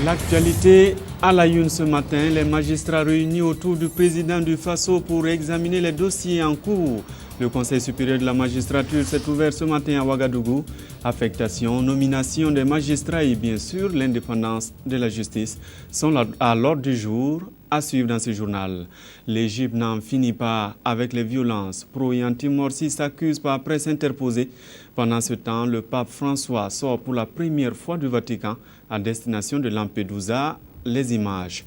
L'actualité à la une ce matin, les magistrats réunis autour du président du Faso pour examiner les dossiers en cours. Le Conseil supérieur de la magistrature s'est ouvert ce matin à Ouagadougou. Affectation, nomination des magistrats et bien sûr l'indépendance de la justice sont à l'ordre du jour à suivre dans ce journal. L'Égypte n'en finit pas avec les violences. Pro et anti-Morsi s'accusent par presse interposée. Pendant ce temps, le pape François sort pour la première fois du Vatican à destination de Lampedusa. Les images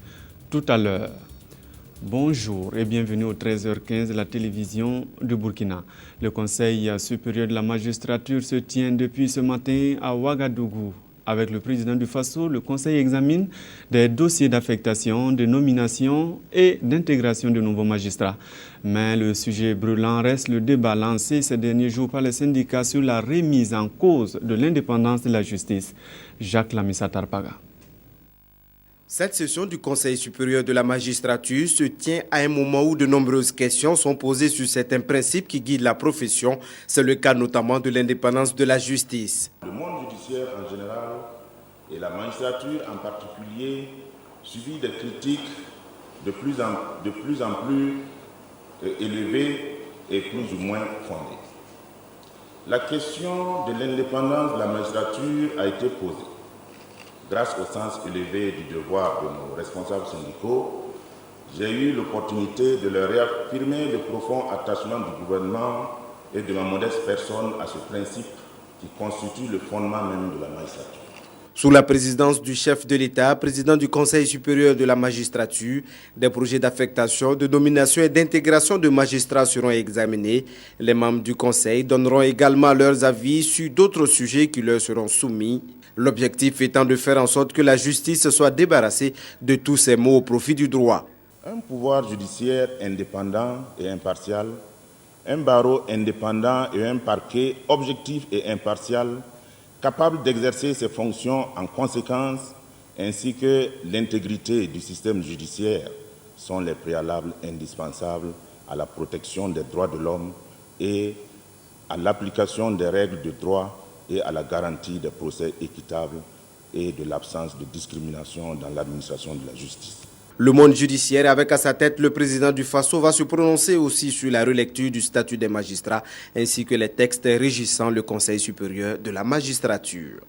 tout à l'heure. Bonjour et bienvenue au 13h15 de la télévision du Burkina. Le Conseil supérieur de la magistrature se tient depuis ce matin à Ouagadougou. Avec le président du Faso, le Conseil examine des dossiers d'affectation, de nomination et d'intégration de nouveaux magistrats. Mais le sujet brûlant reste le débat lancé ces derniers jours par les syndicats sur la remise en cause de l'indépendance de la justice. Jacques Lamissa Tarpaga. Cette session du Conseil supérieur de la magistrature se tient à un moment où de nombreuses questions sont posées sur certains principes qui guident la profession. C'est le cas notamment de l'indépendance de la justice. Le monde judiciaire en général et la magistrature en particulier subit des critiques de plus en plus élevées et plus ou moins fondées. La question de l'indépendance de la magistrature a été posée. Grâce au sens élevé du devoir de nos responsables syndicaux, j'ai eu l'opportunité de leur réaffirmer le profond attachement du gouvernement et de ma modeste personne à ce principe qui constitue le fondement même de la magistrature. Sous la présidence du chef de l'État, président du Conseil supérieur de la magistrature, des projets d'affectation, de nomination et d'intégration de magistrats seront examinés. Les membres du Conseil donneront également leurs avis sur d'autres sujets qui leur seront soumis. L'objectif étant de faire en sorte que la justice soit débarrassée de tous ces maux au profit du droit. Un pouvoir judiciaire indépendant et impartial, un barreau indépendant et un parquet objectif et impartial, capable d'exercer ses fonctions en conséquence, ainsi que l'intégrité du système judiciaire, sont les préalables indispensables à la protection des droits de l'homme et à l'application des règles de droit et à la garantie des procès équitables et de l'absence de discrimination dans l'administration de la justice. Le monde judiciaire, avec à sa tête le président du Faso, va se prononcer aussi sur la relecture du statut des magistrats ainsi que les textes régissant le Conseil supérieur de la magistrature.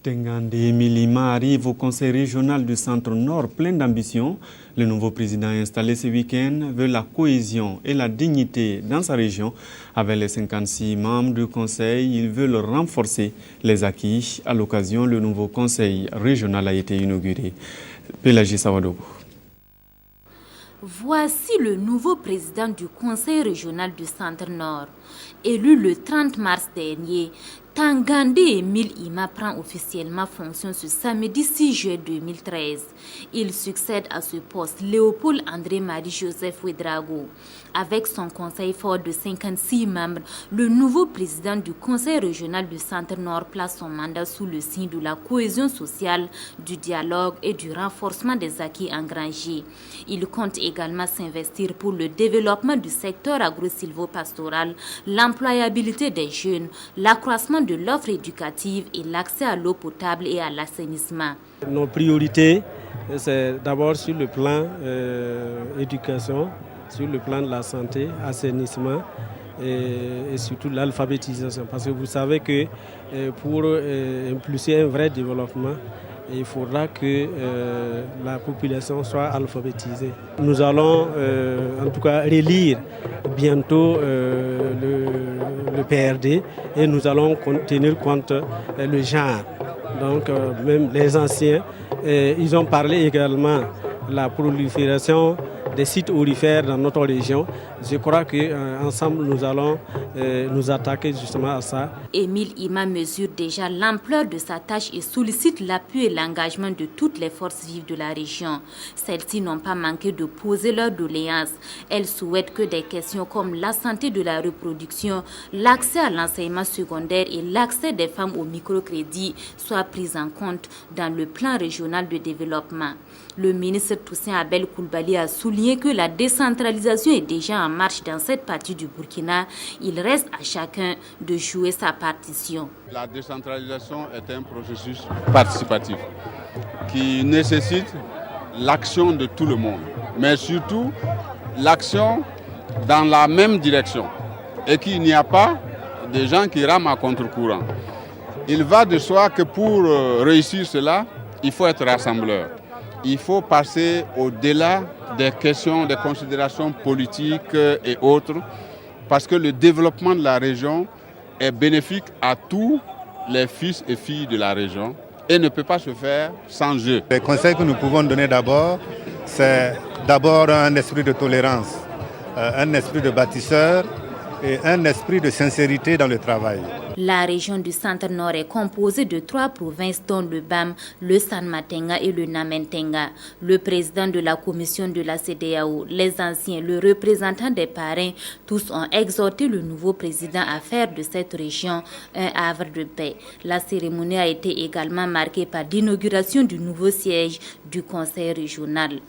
Tengande Milima arrive au Conseil régional du Centre-Nord plein d'ambition. Le nouveau président installé ce week-end veut la cohésion et la dignité dans sa région. Avec les 56 membres du Conseil, il veut renforcer les acquis. À l'occasion, le nouveau Conseil régional a été inauguré. Pélagie Sawadogo. Voici le nouveau président du Conseil régional du Centre-Nord. Élu le 30 mars dernier, Tangande Emile Ima prend officiellement fonction ce samedi 6 juillet 2013. Il succède à ce poste Léopold André Marie-Joseph Ouedraogo. Avec son conseil fort de 56 membres, le nouveau président du Conseil régional du Centre-Nord place son mandat sous le signe de la cohésion sociale, du dialogue et du renforcement des acquis engrangés. Il compte également s'investir pour le développement du secteur agro-silvopastoral, l'employabilité des jeunes, l'accroissement de l'offre éducative et l'accès à l'eau potable et à l'assainissement. Nos priorités, c'est d'abord sur le plan éducation, sur le plan de la santé, assainissement et surtout l'alphabétisation. Parce que vous savez que pour impulser un vrai développement, il faudra que la population soit alphabétisée. Nous allons en tout cas relire bientôt le PRD et nous allons tenir compte le genre. Donc même les anciens, ils ont parlé également de la prolifération des sites aurifères dans notre région. Je crois qu'ensemble, nous allons nous attaquer justement à ça. Émile Ima mesure déjà l'ampleur de sa tâche et sollicite l'appui et l'engagement de toutes les forces vives de la région. Celles-ci n'ont pas manqué de poser leurs doléances. Elles souhaitent que des questions comme la santé de la reproduction, l'accès à l'enseignement secondaire et l'accès des femmes au microcrédit soient prises en compte dans le plan régional de développement. Le ministre Toussaint Abel Coulibaly a souligné que la décentralisation est déjà en marche dans cette partie du Burkina. Il reste à chacun de jouer sa partition. La décentralisation est un processus participatif. qui nécessite l'action de tout le monde, mais surtout l'action dans la même direction et qu'il n'y a pas de gens qui rament à contre-courant. Il va de soi que pour réussir cela, il faut être rassembleur. Il faut passer au-delà des questions, des considérations politiques et autres, parce que le développement de la région est bénéfique à tous les fils et filles de la région et ne peut pas se faire sans eux. Les conseils que nous pouvons donner d'abord, c'est d'abord un esprit de tolérance, un esprit de bâtisseur et un esprit de sincérité dans le travail. La région du Centre-Nord est composée de 3 provinces dont le BAM, le San-Matenga et le Namentenga. Le président de la commission de la CEDEAO, les anciens, le représentant des parrains, tous ont exhorté le nouveau président à faire de cette région un havre de paix. La cérémonie a été également marquée par l'inauguration du nouveau siège du conseil régional.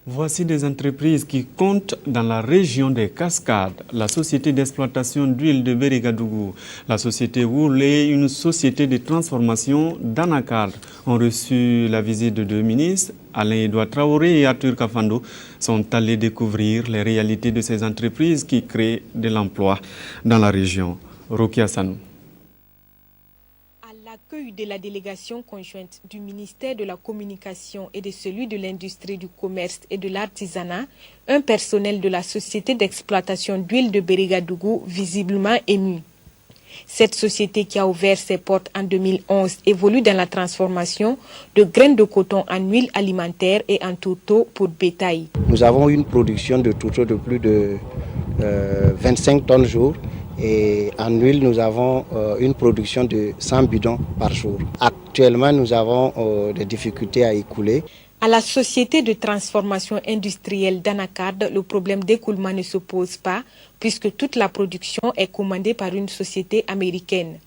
Voici des entreprises qui comptent dans la région des Cascades. La société d'exploitation d'huile de Bérigadougou, la société Wool et une société de transformation d'Anakard ont reçu la visite de 2 ministres. Alain-Edouard Traoré et Arthur Kafando sont allés découvrir les réalités de ces entreprises qui créent de l'emploi dans la région. Rokia Sanou. L'accueil de la délégation conjointe du ministère de la Communication et de celui de l'Industrie, du Commerce et de l'Artisanat, un personnel de la société d'exploitation d'huile de Bérigadougou visiblement ému. Cette société qui a ouvert ses portes en 2011 évolue dans la transformation de graines de coton en huile alimentaire et en tourteaux pour bétail. Nous avons une production de tourteaux de plus de 25 tonnes jour. Et en huile, nous avons une production de 100 bidons par jour. Actuellement, nous avons des difficultés à écouler. À la société de transformation industrielle d'Anakard, le problème d'écoulement ne se pose pas puisque toute la production est commandée par une société américaine.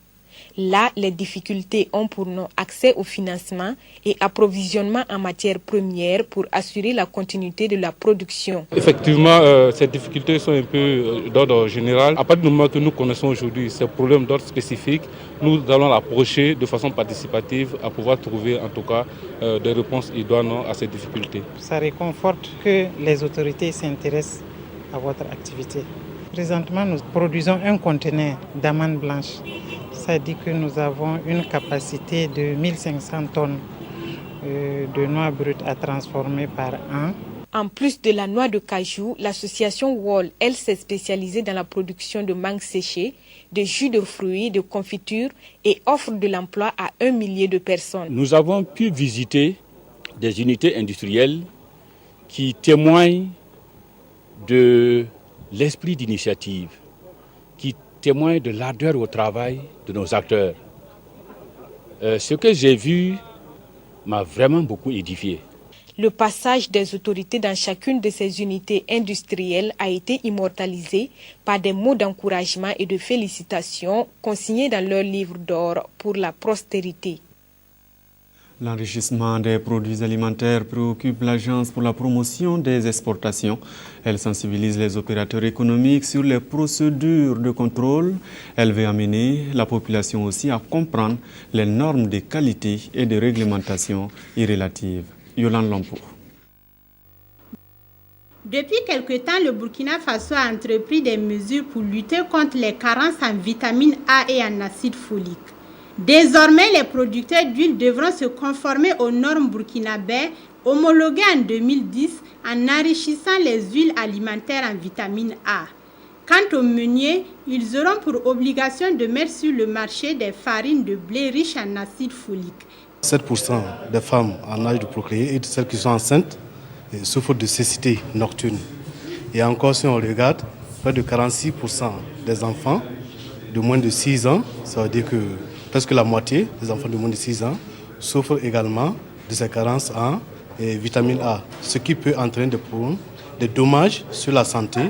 Là, les difficultés ont pour nom accès au financement et approvisionnement en matières premières pour assurer la continuité de la production. Effectivement, ces difficultés sont un peu d'ordre général. À partir du moment que nous connaissons aujourd'hui ces problèmes d'ordre spécifique, nous allons l'approcher de façon participative à pouvoir trouver en tout cas des réponses idoines à ces difficultés. Ça réconforte que les autorités s'intéressent à votre activité. Présentement, nous produisons un conteneur d'amandes blanches. Ça dit que nous avons une capacité de 1500 tonnes de noix brutes à transformer par an. En plus de la noix de cajou, l'association Wall, elle, s'est spécialisée dans la production de mangue séchée, de jus de fruits, de confitures et offre de l'emploi à 1 millier de personnes. Nous avons pu visiter des unités industrielles qui témoignent de l'esprit d'initiative, qui témoigne de l'ardeur au travail de nos acteurs. Ce que j'ai vu m'a vraiment beaucoup édifié. Le passage des autorités dans chacune de ces unités industrielles a été immortalisé par des mots d'encouragement et de félicitations consignés dans leur livre d'or pour la postérité. L'enrichissement des produits alimentaires préoccupe l'Agence pour la promotion des exportations. Elle sensibilise les opérateurs économiques sur les procédures de contrôle. Elle veut amener la population aussi à comprendre les normes de qualité et de réglementation irrélatives. Yolande Lampo. Depuis quelque temps, le Burkina Faso a entrepris des mesures pour lutter contre les carences en vitamine A et en acide folique. Désormais, les producteurs d'huile devront se conformer aux normes burkinabais homologuées en 2010 en enrichissant les huiles alimentaires en vitamine A. Quant aux meuniers, ils auront pour obligation de mettre sur le marché des farines de blé riches en acide folique. 7% des femmes en âge de procréer et de celles qui sont enceintes souffrent de cécité nocturne. Et encore, si on regarde, près de 46% des enfants de moins de 6 ans, ça veut dire que presque la moitié des enfants de moins de 6 ans souffrent également de ces carences en vitamine A, ce qui peut entraîner des dommages sur la santé.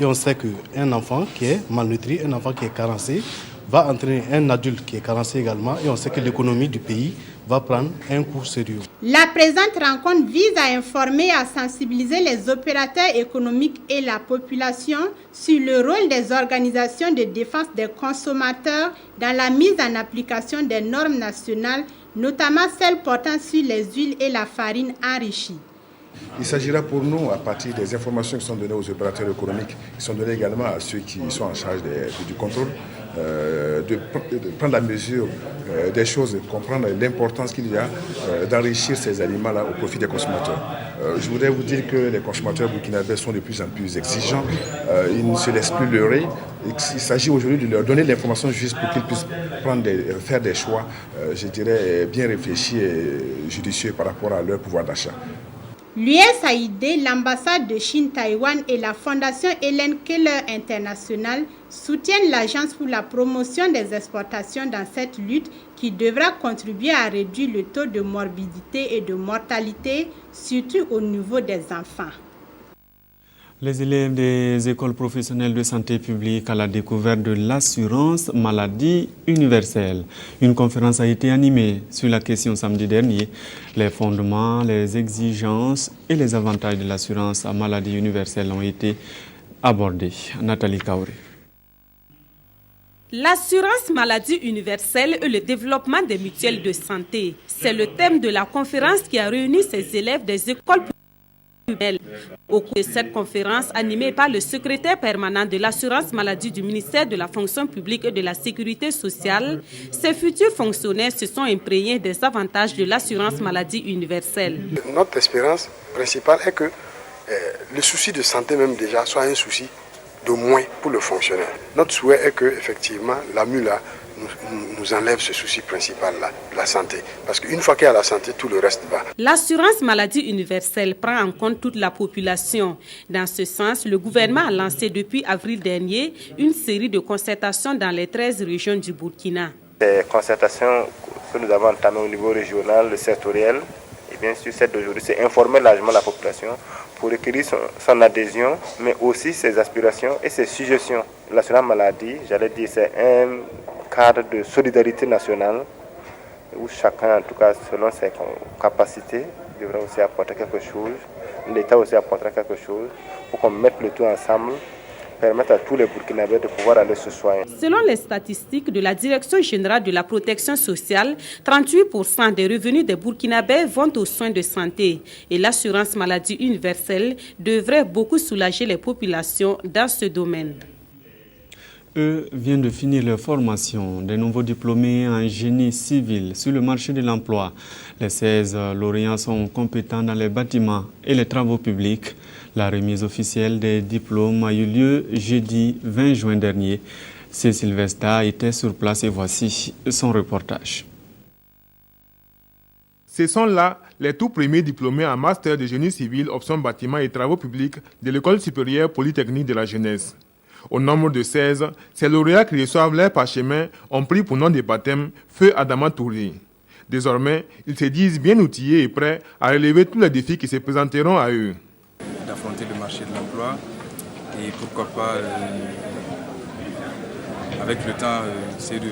Et on sait qu'un enfant qui est malnutri, un enfant qui est carencé, va entraîner un adulte qui est carencé également. Et on sait que l'économie du pays va prendre un coup sérieux. La présente rencontre vise à informer et à sensibiliser les opérateurs économiques et la population sur le rôle des organisations de défense des consommateurs dans la mise en application des normes nationales notamment celles portant sur les huiles et la farine enrichie. Il s'agira pour nous, à partir des informations qui sont données aux opérateurs économiques, qui sont données également à ceux qui sont en charge du contrôle, de prendre la mesure des choses, de comprendre l'importance qu'il y a d'enrichir ces aliments-là au profit des consommateurs. Je voudrais vous dire que les consommateurs burkinabés sont de plus en plus exigeants, ils ne se laissent plus leurrer. Il s'agit aujourd'hui de leur donner l'information juste pour qu'ils puissent faire des choix, je dirais, bien réfléchis et judicieux par rapport à leur pouvoir d'achat. L'USAID, l'ambassade de Chine, Taïwan et la fondation Hélène Keller International soutiennent l'agence pour la promotion des exportations dans cette lutte qui devra contribuer à réduire le taux de morbidité et de mortalité, surtout au niveau des enfants. Les élèves des écoles professionnelles de santé publique à la découverte de l'assurance maladie universelle. Une conférence a été animée sur la question samedi dernier. Les fondements, les exigences et les avantages de l'assurance maladie universelle ont été abordés. Nathalie Kaouré. L'assurance maladie universelle et le développement des mutuelles de santé. C'est le thème de la conférence qui a réuni ces élèves des écoles publiques. Au cours de cette conférence animée par le secrétaire permanent de l'assurance maladie du ministère de la fonction publique et de la sécurité sociale, ces futurs fonctionnaires se sont imprégnés des avantages de l'assurance maladie universelle. Notre espérance principale est que le souci de santé même déjà soit un souci de moins pour le fonctionnaire. Notre souhait est que effectivement la MULA nous enlève ce souci principal-là, la santé. Parce qu'une fois qu'il y a la santé, tout le reste va. L'assurance maladie universelle prend en compte toute la population. Dans ce sens, le gouvernement a lancé depuis avril dernier une série de concertations dans les 13 régions du Burkina. Les concertations que nous avons entamées au niveau régional, le sectoriel, et bien sûr celle d'aujourd'hui, c'est informer largement la population pour recueillir son adhésion, mais aussi ses aspirations et ses suggestions. L'assurance maladie, j'allais dire, c'est un cadre de solidarité nationale où chacun, en tout cas selon ses capacités, devra aussi apporter quelque chose. L'État aussi apportera quelque chose pour qu'on mette le tout ensemble, permettre à tous les Burkinabés de pouvoir aller se soigner. Selon les statistiques de la Direction générale de la protection sociale, 38% des revenus des Burkinabés vont aux soins de santé. Et l'assurance maladie universelle devrait beaucoup soulager les populations dans ce domaine. Eux viennent de finir leur formation. Des nouveaux diplômés en génie civil sur le marché de l'emploi. Les 16 lauréats sont compétents dans les bâtiments et les travaux publics. La remise officielle des diplômes a eu lieu jeudi 20 juin dernier. Cécile Vesta était sur place et voici son reportage. Ce sont là les tout premiers diplômés en master de génie civil option bâtiments et travaux publics de l'École supérieure polytechnique de la jeunesse. Au nombre de 16, ces lauréats qui reçoivent leur parchemin ont pris pour nom de baptême Feu Adama Touré. Désormais, ils se disent bien outillés et prêts à relever tous les défis qui se présenteront à eux. D'affronter le marché de l'emploi et pourquoi pas, avec le temps, c'est de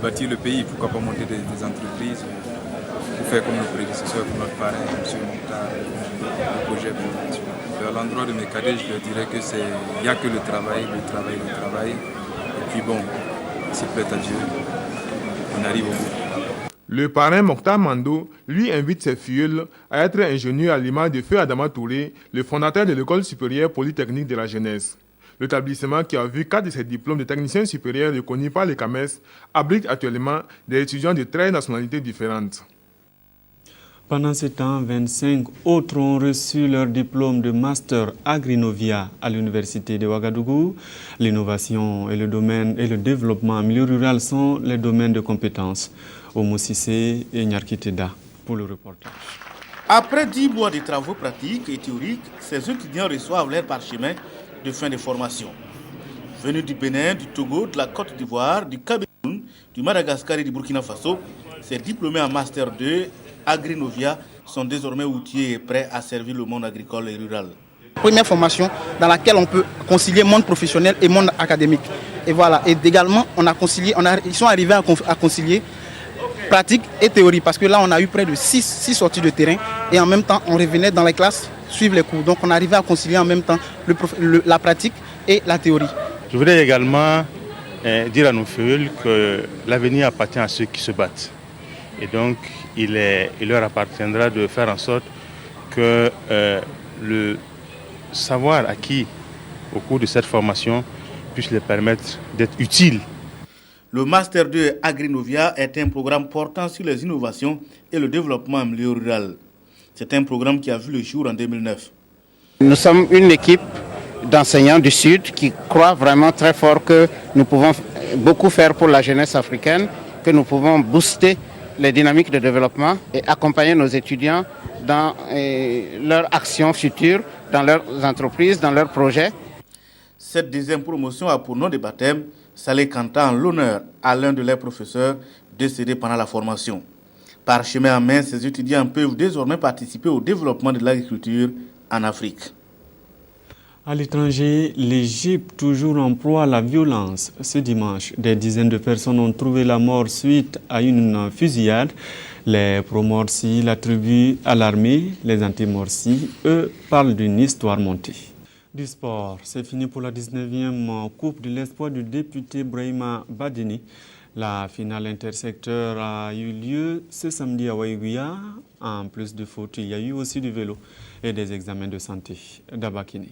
bâtir le pays, pourquoi pas monter des entreprises pour faire comme nos prédécesseurs, comme notre parrain, M. Mokhtar, le projet national. À l'endroit de mes cadets, je leur dirais que il n'y a que le travail. Et puis bon, s'il plaît à Dieu, on arrive au bout. Le parrain Mokhtar Mando, lui, invite ses filleuls à être ingénieurs à l'image de Feu Adama Touré, le fondateur de l'École supérieure polytechnique de la jeunesse. L'établissement, qui a vu 4 de ses diplômes de technicien supérieur reconnus par les CAMES, abrite actuellement des étudiants de 13 nationalités différentes. Pendant ce temps, 25 autres ont reçu leur diplôme de master Agrinovia à l'université de Ouagadougou. L'innovation et le développement en milieu rural sont les domaines de compétences. Oumou Sissé et Nyarkiteda pour le reportage. Après 10 mois de travaux pratiques et théoriques, ces étudiants reçoivent leur parchemin de fin de formation. Venus du Bénin, du Togo, de la Côte d'Ivoire, du Cameroun, du Madagascar et du Burkina Faso, ces diplômés en master 2 Agrinovia sont désormais outillés et prêts à servir le monde agricole et rural. Première formation dans laquelle on peut concilier monde professionnel et monde académique. Et voilà, et également ils sont arrivés à concilier pratique et théorie, parce que là on a eu près de 6 sorties de terrain et en même temps on revenait dans les classes suivre les cours. Donc on arrivait à concilier en même temps la pratique et la théorie. Je voudrais également dire à nos feuilles que l'avenir appartient à ceux qui se battent. Et donc, il leur appartiendra de faire en sorte que le savoir acquis au cours de cette formation puisse les permettre d'être utiles. Le Master 2 Agrinovia est un programme portant sur les innovations et le développement en milieu rural. C'est un programme qui a vu le jour en 2009. Nous sommes une équipe d'enseignants du Sud qui croient vraiment très fort que nous pouvons beaucoup faire pour la jeunesse africaine, que nous pouvons booster les dynamiques de développement et accompagner nos étudiants dans leurs actions futures, dans leurs entreprises, dans leurs projets. Cette deuxième promotion a pour nom de baptême Saleh Kanta en l'honneur à l'un de leurs professeurs décédé pendant la formation. Parchemin en main, ces étudiants peuvent désormais participer au développement de l'agriculture en Afrique. À l'étranger, l'Égypte toujours en proie à la violence. Ce dimanche, des dizaines de personnes ont trouvé la mort suite à une fusillade. Les pro-Morsi l'attribuent à l'armée. Les anti-Morsi, eux, parlent d'une histoire montée. Du sport, c'est fini pour la 19e Coupe de l'espoir du député Brahima Badini. La finale intersecteur a eu lieu ce samedi à Waïguya. En plus de foot, il y a eu aussi du vélo et des examens de santé. Dabakini.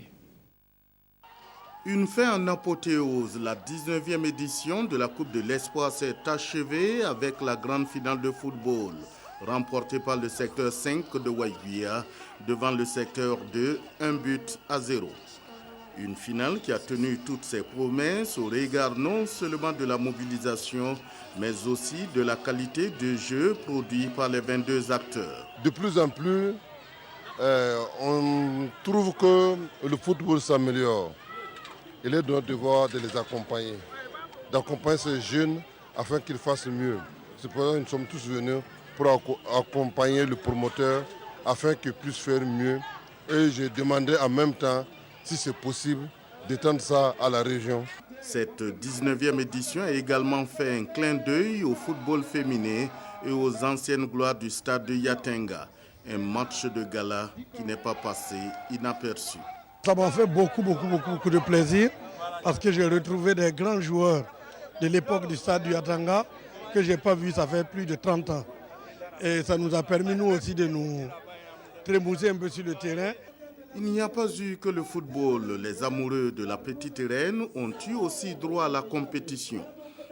Une fin en apothéose, la 19e édition de la Coupe de l'Espoir s'est achevée avec la grande finale de football, remportée par le secteur 5 de Waïguya devant le secteur 2, 1-0. Une finale qui a tenu toutes ses promesses au regard non seulement de la mobilisation, mais aussi de la qualité de jeu produit par les 22 acteurs. De plus en plus, on trouve que le football s'améliore. Il est de notre devoir de les accompagner, d'accompagner ces jeunes afin qu'ils fassent mieux. C'est pour ça que nous sommes tous venus pour accompagner le promoteur afin qu'il puisse faire mieux. Et j'ai demandé en même temps, si c'est possible, d'étendre ça à la région. Cette 19e édition a également fait un clin d'œil au football féminin et aux anciennes gloires du stade de Yatenga. Un match de gala qui n'est pas passé inaperçu. Ça m'a fait beaucoup de plaisir parce que j'ai retrouvé des grands joueurs de l'époque du stade du Yatanga que je n'ai pas vu, ça fait plus de 30 ans. Et ça nous a permis nous aussi de nous trémousser un peu sur le terrain. Il n'y a pas eu que le football. Les amoureux de la petite reine ont eu aussi droit à la compétition.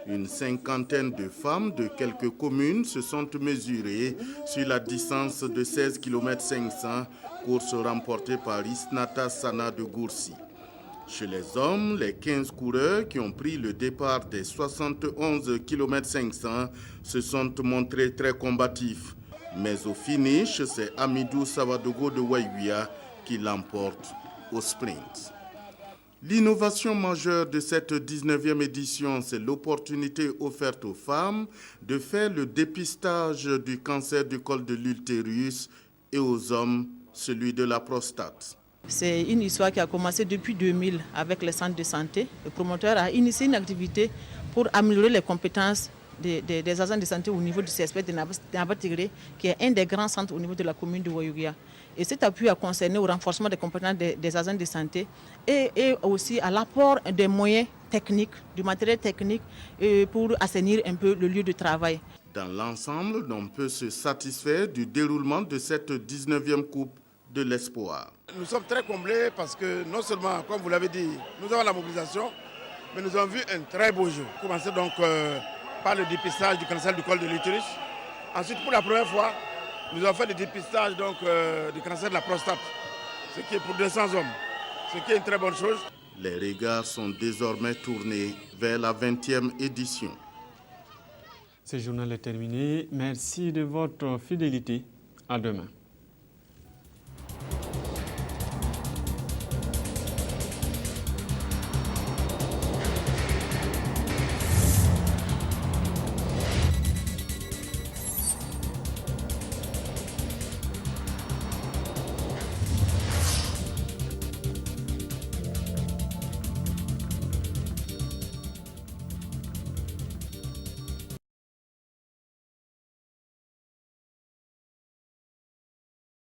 Une cinquantaine de femmes de quelques communes se sont mesurées sur la distance de 16 km 500, course remportée par Isnata Sana de Goursi. Chez les hommes, les 15 coureurs qui ont pris le départ des 71 km 500 se sont montrés très combatifs. Mais au finish, c'est Amidou Savadogo de Waïguya qui l'emporte au sprint. L'innovation majeure de cette 19e édition, c'est l'opportunité offerte aux femmes de faire le dépistage du cancer du col de l'utérus et aux hommes, celui de la prostate. C'est une histoire qui a commencé depuis 2000 avec les centres de santé. Le promoteur a initié une activité pour améliorer les compétences des agents de santé au niveau du CSP de Nabatigre, qui est un des grands centres au niveau de la commune de Waïguya. Et cet appui a concerné au renforcement des compétences des agents de santé et aussi à l'apport des moyens techniques, du matériel technique pour assainir un peu le lieu de travail. Dans l'ensemble, on peut se satisfaire du déroulement de cette 19e Coupe de l'Espoir. Nous sommes très comblés parce que non seulement, comme vous l'avez dit, nous avons la mobilisation, mais nous avons vu un très beau jeu. Commencer donc par le dépistage du cancer du col de l'utérus. Ensuite, pour la première fois, nous avons fait le dépistage donc, du cancer de la prostate, ce qui est pour 200 hommes, ce qui est une très bonne chose. Les regards sont désormais tournés vers la 20e édition. Ce journal est terminé. Merci de votre fidélité. À demain.